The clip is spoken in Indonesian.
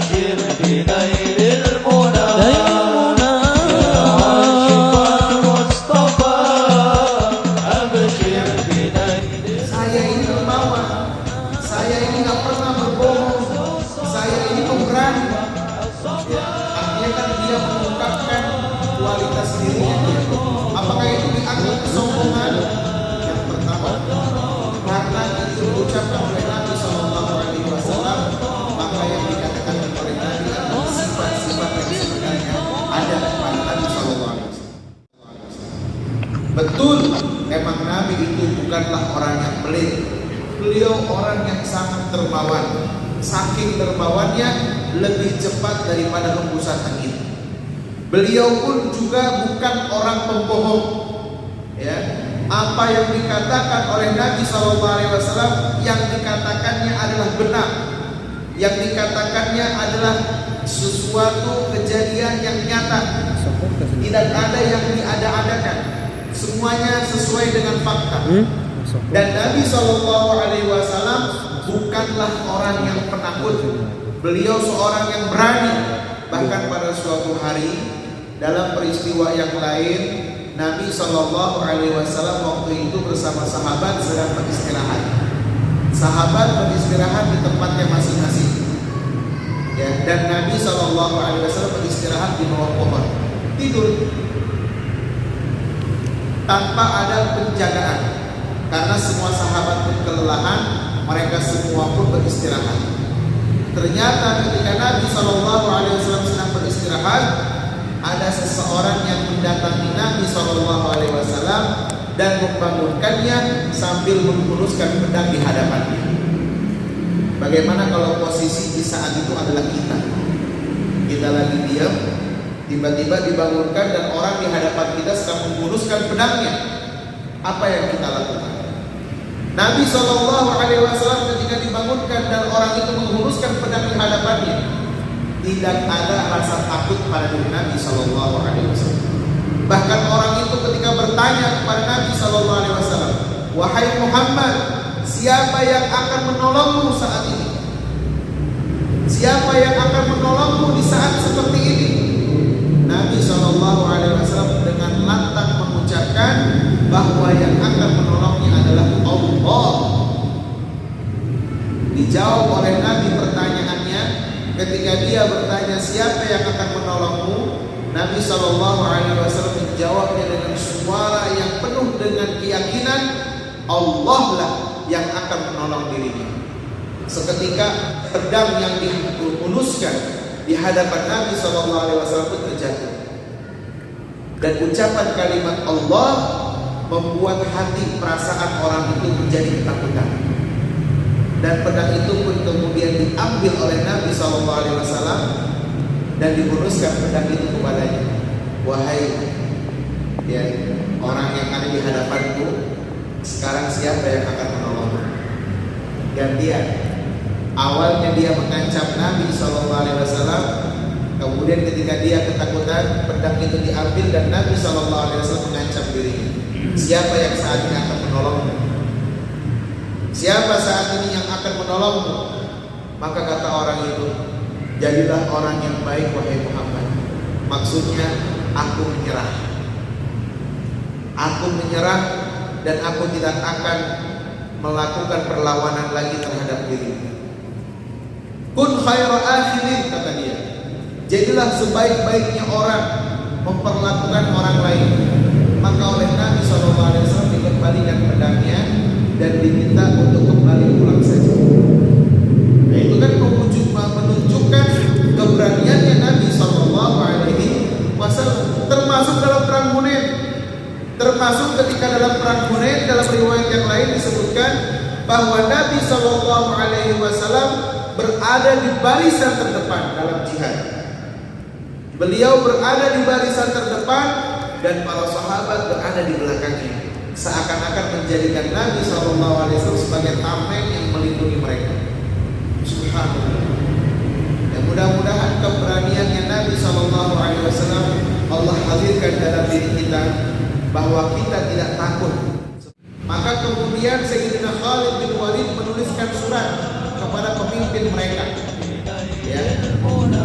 أبشر بنيل المنى يا عاشق المصطفى أبشر بنيل. Saya ini dermawan, saya ini nggak pernah berbohong, saya ini pemberani. Ya, artinya kan dia mengungkapkan kualitas dirinya dia. Apakah itu dianggap kesombongan? Yang pertama, karena itu diucapkan oleh Nabi SAW, maka yang dikatakan oleh Nabi adalah sifat-sifat yang sebenarnya ada pada Nabi SAW. Betul, memang Nabi itu bukanlah orang yang pelit. Beliau orang yang sangat dermawan. Saking dermawannya lebih cepat daripada hembusan angin. Beliau pun juga bukan orang pembohong. Ya, apa yang dikatakan oleh Nabi SAW, yang dikatakannya adalah benar, yang dikatakannya adalah sesuatu kejadian yang nyata. Tidak ada yang diada-adakan. Semuanya sesuai dengan fakta. Dan Nabi SAW bukanlah orang yang penakut. Beliau seorang yang berani. Bahkan pada suatu hari dalam peristiwa yang lain, Nabi SAW waktu itu bersama sahabat sedang beristirahat. Sahabat beristirahat di tempatnya masing-masing. Ya, dan Nabi SAW beristirahat di bawah pohon, tidur tanpa ada penjagaan, karena semua sahabat pun kelelahan, mereka semua pun beristirahat. Ternyata ketika Nabi SAW sedang beristirahat, ada seseorang yang mendatangi Nabi SAW dan membangunkannya sambil menghunuskan pedang di hadapannya. Bagaimana kalau posisi di saat itu adalah kita? Kita lagi diam, tiba-tiba dibangunkan dan orang di hadapan kita sedang menghunuskan pedangnya. Apa yang kita lakukan? Nabi SAW ketika dibangunkan dan orang itu menghunuskan pedang di hadapannya, tidak ada rasa takut pada diri Nabi SAW. Bahkan orang itu ketika bertanya kepada Nabi SAW, "Wahai Muhammad, siapa yang akan menolongmu saat ini? Siapa yang akan menolongmu di saat seperti ini?" Nabi SAW dengan lantang mengucapkan bahwa yang akan menolongnya adalah Allah. Dijawab oleh Nabi pertanyaannya. Ketika dia bertanya siapa yang akan menolongmu, Nabi SAW menjawabnya dengan suara yang penuh dengan keyakinan, Allah lah yang akan menolong dirinya. Seketika pedang yang dihunuskan di hadapan Nabi SAW pun terjatuh. Dan ucapan kalimat Allah membuat hati perasaan orang itu menjadi ketakutan. Dan pedang itu pun kemudian diambil oleh Nabi SAW dan dihunuskan pedang itu kepadanya. Wahai ya, orang yang ada di hadapanku, sekarang siapa yang akan menolongmu? Gantian. Awalnya dia mengancam Nabi SAW, kemudian ketika dia ketakutan, pedang itu diambil dan Nabi SAW mengancam dirinya. Siapa yang saat ini akan menolongmu? Siapa saat ini yang akan menolongmu? Maka kata orang itu, jadilah orang yang baik wahai Muhammad. Maksudnya, aku menyerah. Aku menyerah dan aku tidak akan melakukan perlawanan lagi terhadap dirimu. Kun khaira akhirin, kata dia. Jadilah sebaik-baiknya orang memperlakukan orang lain. Maka oleh Nabi SAW dikembalikan pedangnya dan diminta untuk kembali pulang saja. Nah, itu kan menunjukkan keberaniannya Nabi SAW. Termasuk dalam perang Hunain. Termasuk ketika dalam perang Hunain, dalam riwayat yang lain disebutkan bahwa Nabi SAW berada di barisan terdepan dalam jihad. Beliau berada di barisan terdepan dan para sahabat berada di belakangnya, seakan-akan menjadikan Nabi SAW sebagai tameng yang melindungi mereka. Subhanallah. Dan mudah-mudahan keberaniannya Nabi SAW Allah hadirkan dalam diri kita, bahwa kita tidak takut. Maka kemudian Sayyidina Khalid bin Walid menuliskan surat kepada pemimpin mereka. ya.